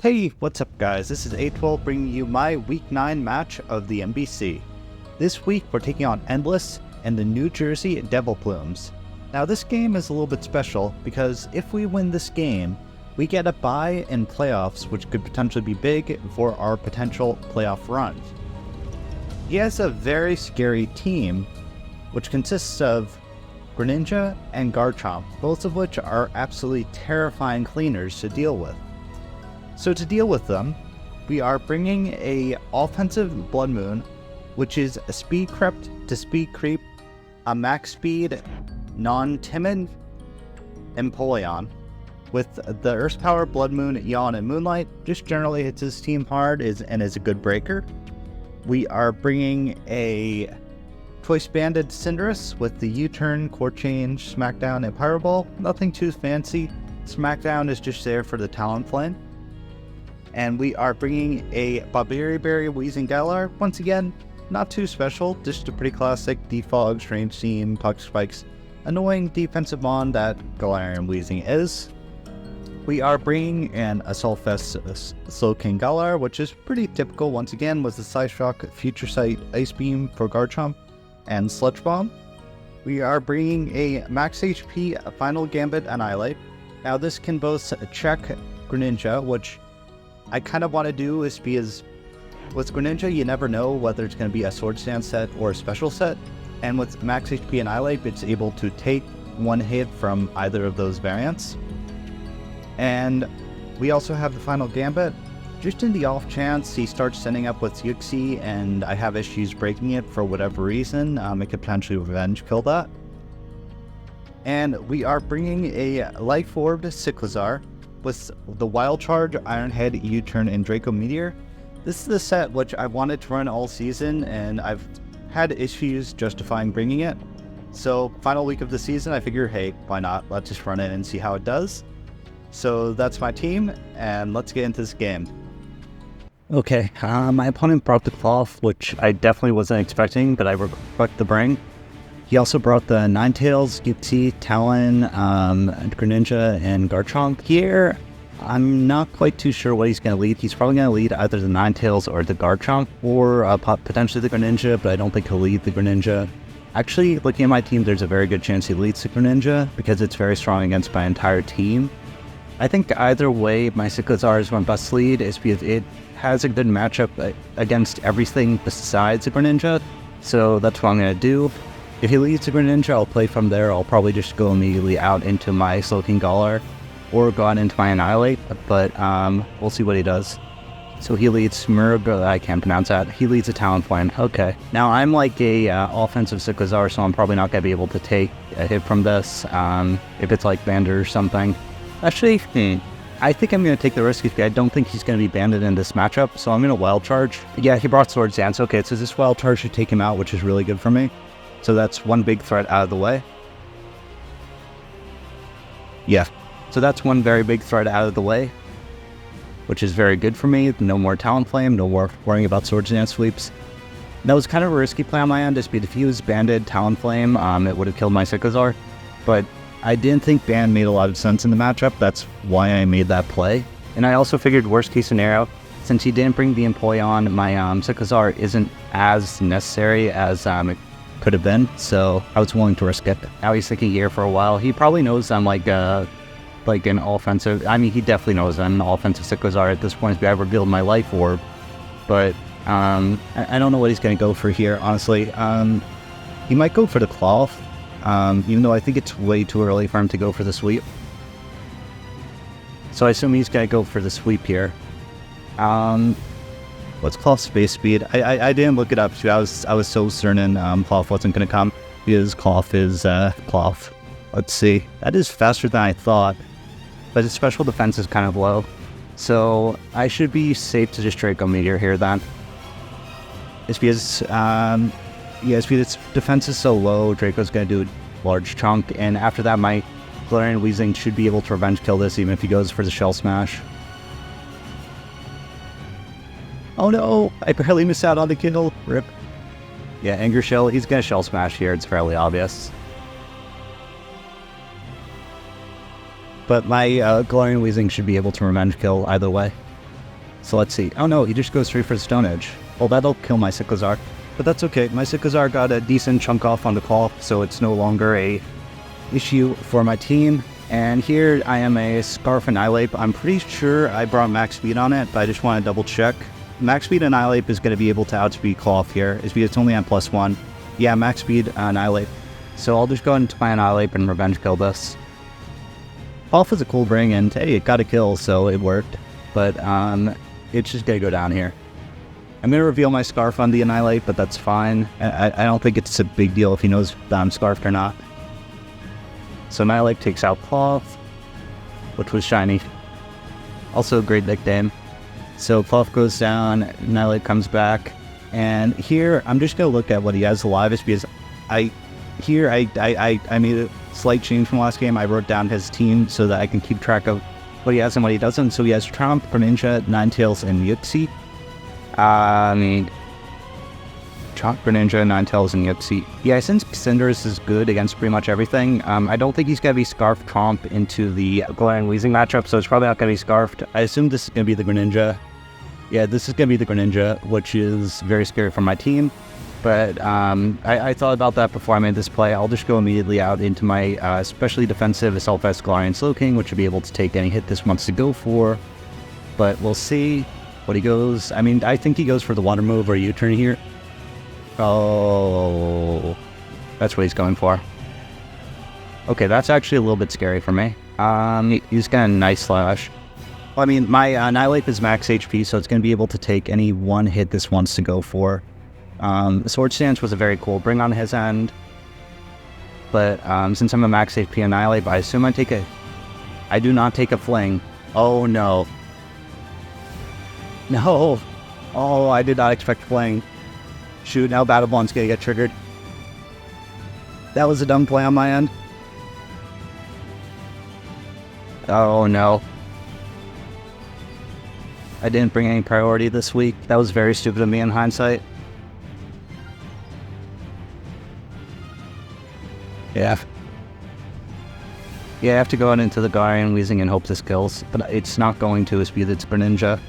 Hey, what's up guys? This is A12 bringing you my Week 9 match of the MBC. This week we're taking on Endless and the New Jersey Devil Plumes. Now this game is a little bit special because if we win this game, we get a bye in playoffs, which could potentially be big for our potential playoff run. He has a very scary team, which consists of Greninja and Garchomp, both of which are absolutely terrifying cleaners to deal with. So to deal with them, we are bringing a offensive Blood Moon, which is a speed creep to speed creep, a max speed, non-timid Empoleon. With the Earth Power, Blood Moon, Yawn, and Moonlight, just generally hits his team hard and is a good breaker. We are bringing a Choice Banded Cinderace with the U-Turn, Core Change, Smackdown, and Pyro Ball. Nothing too fancy. Smackdown is just there for the Talonflame. And we are bringing a Berry Wheezing Galar. Once again, not too special, just a pretty classic Defog, Strange Team, Puck Spikes, annoying defensive mon that Galarian Wheezing is. We are bringing an Assault Vest Slowking Galar, which is pretty typical once again with the Psyshock, Future Sight, Ice Beam for Garchomp, and Sludge Bomb. We are bringing a Max HP, Final Gambit, Annihilate. Now this can both check Greninja, which I kind of want to do is because with Greninja, you never know whether it's going to be a Swords Dance set or a special set. And with Max HP Annihilate, it's able to take one hit from either of those variants. And we also have the Final Gambit. Just in the off chance he starts sending up with Yuxi and I have issues breaking it for whatever reason, it could potentially revenge kill that. And we are bringing a Life Orbed Cyclizar with the Wild Charge, Iron Head, U-Turn, and Draco Meteor. This is the set which I wanted to run all season, and I've had issues justifying bringing it. So, final week of the season, I figure, hey, why not? Let's just run it and see how it does. So that's my team, and let's get into this game. Okay, my opponent brought the Cloth, which I definitely wasn't expecting, but I respect the bring. He also brought the Ninetales, Yuxi, Talon, Greninja, and Garchomp. Here, I'm not quite too sure what he's going to lead. He's probably going to lead either the Ninetales or the Garchomp, or potentially the Greninja, but I don't think he'll lead the Greninja. Actually, looking at my team, there's a very good chance he leads the Greninja, because it's very strong against my entire team. I think either way, my Cyclizar is my best lead, is because it has a good matchup against everything besides the Greninja, so that's what I'm going to do. If he leads the Greninja, I'll play from there. I'll probably just go immediately out into my Slowking Galar or go out into my Annihilate, but we'll see what he does. So he leads I can't pronounce that. He leads a Talonflame. Okay. Now I'm like a offensive Cyclizar, so I'm probably not going to be able to take a hit from this if it's like Banded or something. Actually, I think I'm going to take the risk. I don't think he's going to be banded in this matchup, so I'm going to Wild Charge. Yeah, he brought Swords Dance. Okay, so this Wild Charge should take him out, which is really good for me. So that's one big threat out of the way. Yeah, so that's one very big threat out of the way, which is very good for me. No more Talonflame, no more worrying about Swords Dance sweeps. That was kind of a risky play on my end, just if he was banded Talonflame, it would have killed my Cyclizar. But I didn't think ban made a lot of sense in the matchup. That's why I made that play. And I also figured worst case scenario, since he didn't bring the Empoleon, my Cyclizar isn't as necessary as it could have been, so I was willing to risk it. Now he's thinking here for a while. He probably knows I'm like an offensive, I mean, he definitely knows I'm an offensive Cyclizar at this point because I revealed my Life Orb, but I don't know what he's going to go for here, honestly. He might go for the Cloth, even though I think it's way too early for him to go for the sweep. So I assume he's going to go for the sweep here. What's Cloth's base speed? I didn't look it up too. I was so certain Cloth wasn't going to come because Cloth is Cloth. Let's see. That is faster than I thought, but his special defense is kind of low. So I should be safe to just Draco Meteor here then. It's because its defense is so low, Draco's going to do a large chunk, and after that my Galarian Weezing should be able to revenge kill this even if he goes for the Shell Smash. Oh no, I barely missed out on the kill. Rip. Yeah, Anger Shell, he's going to Shell Smash here, it's fairly obvious. But my Galarian Weezing should be able to revenge kill either way. So let's see. Oh no, he just goes straight for the Stone Edge. Well, that'll kill my Cyclozar. But that's okay. My Cyclozar got a decent chunk off on the call, so it's no longer a issue for my team. And here I am a Scarf Annihilate. I'm pretty sure I brought max speed on it, but I just want to double check. Max speed Annihilate is going to be able to outspeed Cloth here. It's only on +1. Yeah, max speed Annihilate. So I'll just go into my Annihilate and revenge kill this. Cloth is a cool bring, and hey, it got a kill, so it worked. But it's just going to go down here. I'm going to reveal my Scarf on the Annihilate, but that's fine. I don't think it's a big deal if he knows that I'm Scarfed or not. So Annihilate takes out Cloth, which was shiny. Also a great nickname. So Cloth goes down, Annihilate comes back, and here I'm just gonna look at what he has alive, is because I made a slight change from last game. I wrote down his team so that I can keep track of what he has and what he doesn't. So he has Trump, Greninja, Ninetales, and Yuxi. Chomp, Greninja, Ninetales, and Yuxi. Yeah, since Cinderace is good against pretty much everything, I don't think he's going to be Scarfed Chomp into the Glaring Weezing matchup, so it's probably not going to be Scarfed. I assume this is going to be the Greninja. Yeah, this is going to be the Greninja, which is very scary for my team. But I thought about that before I made this play. I'll just go immediately out into my especially defensive Assault-Vest Galarian Slowking, which will be able to take any hit this wants to go for. But we'll see what he goes. I mean, I think he goes for the Water Move or U-turn here. Oh, that's what he's going for. Okay, that's actually a little bit scary for me. He's got a nice slash. Well, I mean, my Annihilate is max HP, so it's going to be able to take any one hit this wants to go for. Sword Stance was a very cool bring on his end. But since I'm a max HP Annihilate, I assume I do not take a Fling. Oh no. No. Oh, I did not expect Fling. Shoot, now Battle Bond's gonna get triggered. That was a dumb play on my end. Oh no. I didn't bring any priority this week. That was very stupid of me in hindsight. Yeah. Yeah, I have to go out into the Galarian Weezing and hope this kills, but it's not going to, because it's Greninja.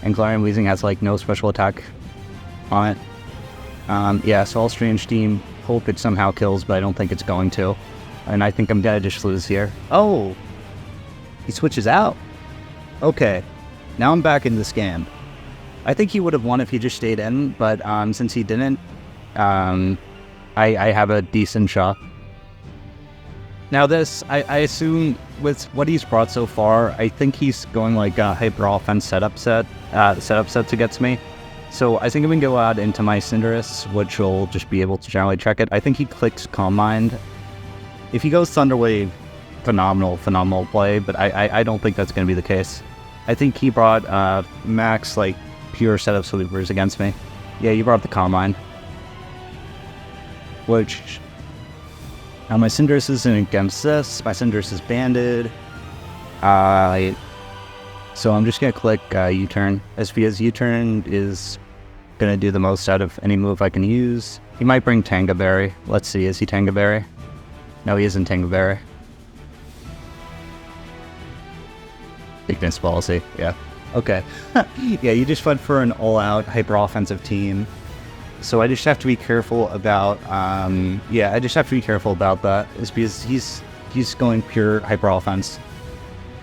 And Galarian Weezing has like no special attack on it. Yeah, so I'll Strange Steam, hope it somehow kills, but I don't think it's going to. And I think I'm gonna just lose here. Oh! He switches out. Okay. Now I'm back in this game. I think he would have won if he just stayed in, but since he didn't, I have a decent shot. Now this, I assume, with what he's brought so far, I think he's going like a Hyper Offense setup set to get me. So I think I'm going to go out into my Cinderace, which will just be able to generally check it. I think he clicks Calm Mind. If he goes Thunder Wave, phenomenal play, but I don't think that's going to be the case. I think he brought max, like, pure set of sweepers against me. Yeah, you brought the Calm Mind. Which... Now my Cinderace isn't against this. My Cinderace is banded. So I'm just going to click U-turn. Because U-turn is going to do the most out of any move I can use. He might bring Tanga Berry. Let's see, is he Tanga Berry? No, he isn't Tanga Berry. Ignis Policy, yeah. Okay. Yeah, you just went for an all-out hyper-offensive team. So I just have to be careful about, yeah, I just have to be careful about that. It's because he's going pure hyper-offense.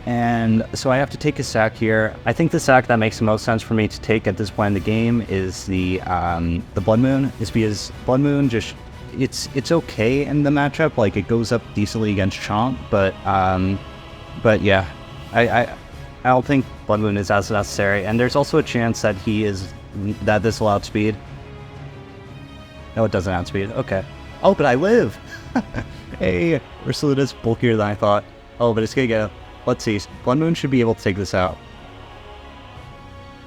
And so I have to take a sack here. I think the sack that makes the most sense for me to take at this point in the game is the Blood Moon. It's because Blood Moon just, it's okay in the matchup. Like, it goes up decently against Chomp, but yeah, I don't think Blood Moon is as necessary. And there's also a chance that that this will outspeed. No, it doesn't outspeed. Okay. Oh, but I live. Hey, Ursaluta's bulkier than I thought. Oh, but it's gonna go. Let's see. Blood Moon should be able to take this out.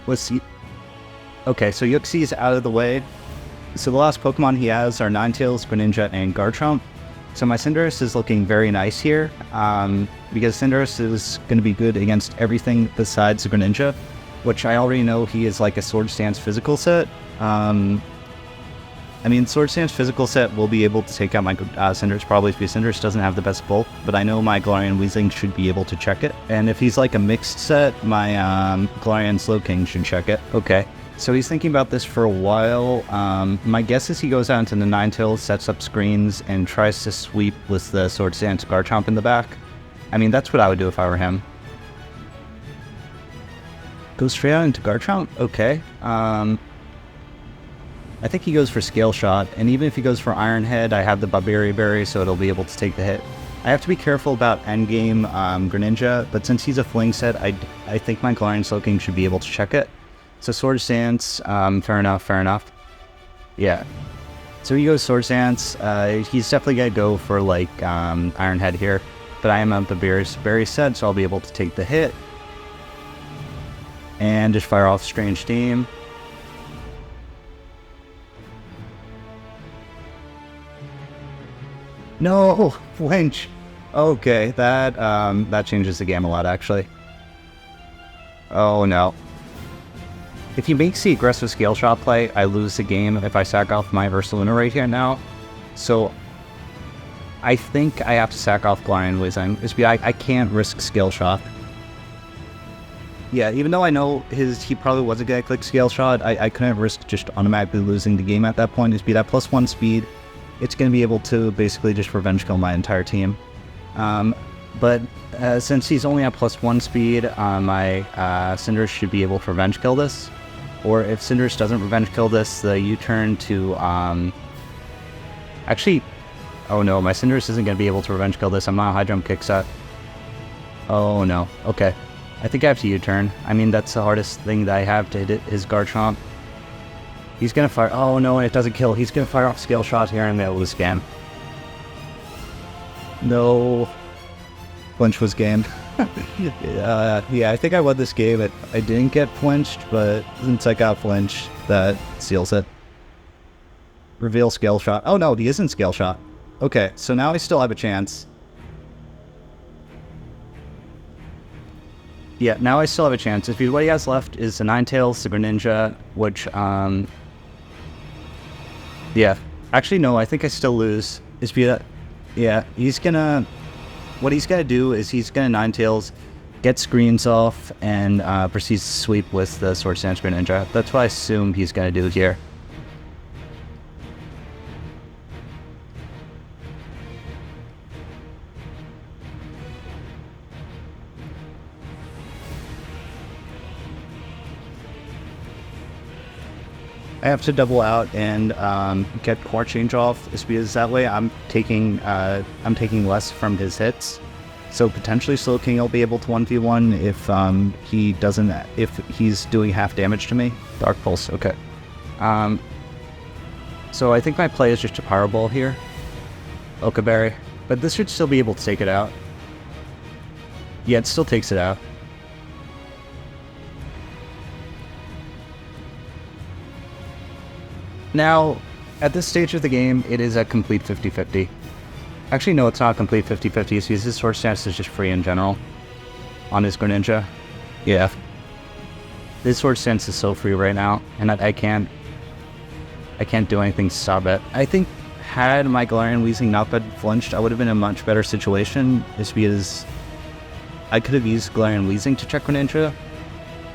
Let's see. Okay, so Yuxi is out of the way. So the last Pokemon he has are Ninetales, Greninja, and Garchomp. So my Cinderace is looking very nice here, because Cinderace is going to be good against everything besides Greninja, which I already know he is like a Sword Stance physical set. I mean, Sword Stance physical set will be able to take out my Cinders, probably because Cinders doesn't have the best bulk, but I know my Galarian Weezing should be able to check it. And if he's like a mixed set, my Galarian Slowking should check it. Okay, so he's thinking about this for a while. My guess is he goes out into the Ninetales, sets up screens, and tries to sweep with the Sword Stance Garchomp in the back. I mean, that's what I would do if I were him. Go straight out into Garchomp? Okay. I think he goes for Scale Shot, and even if he goes for Iron Head, I have the Babiri Berry, so it'll be able to take the hit. I have to be careful about endgame Greninja, but since he's a Fling set, I think my Galarian Slowking should be able to check it. So Sword Stance, fair enough, fair enough. Yeah. So he goes Sword Stance. He's definitely going to go for, like, Iron Head here, but I am a Babiri Berry set, so I'll be able to take the hit. And just fire off Strange Steam. No, flinch. Okay, that changes the game a lot, actually. Oh no. If he makes the aggressive Scale Shot play, I lose the game if I sack off my Ursaluna right here now. So I think I have to sack off Galarian Weezing. I can't risk Scale Shot. Yeah, even though I know he probably wasn't going to click Scale Shot, I couldn't risk just automatically losing the game at that point. His speed at +1 speed. It's going to be able to basically just revenge kill my entire team. But since he's only at +1 speed, my Cinders should be able to revenge kill this. Or if Cinders doesn't revenge kill this, the U-turn to... Actually, oh no, my Cinders isn't going to be able to revenge kill this. I'm not a high jump kick set. Oh no, okay. I think I have to U-turn. I mean, that's the hardest thing that I have to hit his Garchomp. He's gonna fire. Oh no, it doesn't kill. He's gonna fire off Scale Shot here and be able to scam. No. Flinch was gamed. Yeah, I think I won this game. I didn't get flinched, but since I got flinched, that seals it. Reveal Scale Shot. Oh no, he isn't Scale Shot. Okay, so now I still have a chance. Yeah, now I still have a chance. If what he has left is the Ninetales, the Greninja, which, yeah. Actually, no, I think I still lose. Yeah, he's gonna... What he's gonna do is he's gonna Ninetales, get screens off, and proceeds to sweep with the Sword Stance Greninja. That's what I assume he's gonna do here. I have to double out and get core change off, because that way I'm taking less from his hits. So potentially Slowking will be able to 1v1 if he's doing half damage to me. Dark Pulse, okay. So I think my play is just a Power Ball here. Okaberry. But this should still be able to take it out. Yeah, it still takes it out. Now, at this stage of the game, it is a complete 50-50. Actually, no, it's not a complete 50-50, because his Sword Stance is just free in general on his Greninja. Yeah. This Sword Stance is so free right now, and I can't do anything to stop it. I think had my Galarian Weezing not been flinched, I would have been in a much better situation, just because I could have used Galarian Weezing to check Greninja.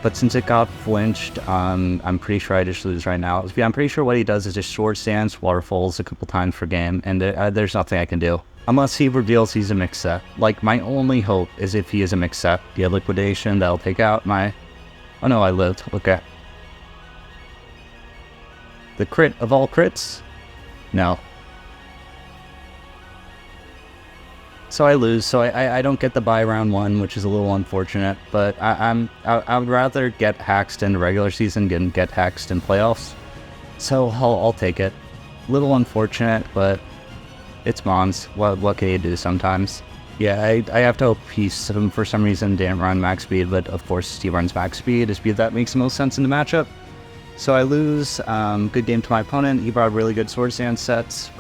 But since it got flinched, I'm pretty sure I just lose right now. I'm pretty sure what he does is just Sword Stance, Waterfalls a couple times per game, and there's nothing I can do. Unless he reveals he's a mixed set. Like, my only hope is if he is a mixed set. The Liquidation, that'll take out my... Oh no, I lived. Okay. The crit of all crits? No. So I lose, so I don't get the bye round 1, which is a little unfortunate, but I would rather get haxed in the regular season than get haxed in playoffs. So I'll take it. Little unfortunate, but it's Mons. What can you do sometimes? Yeah, I have to hope he, for some reason, didn't run max speed, but of course he runs max speed. That makes the most sense in the matchup. So I lose. Good game to my opponent. He brought really good Sword Stance sets.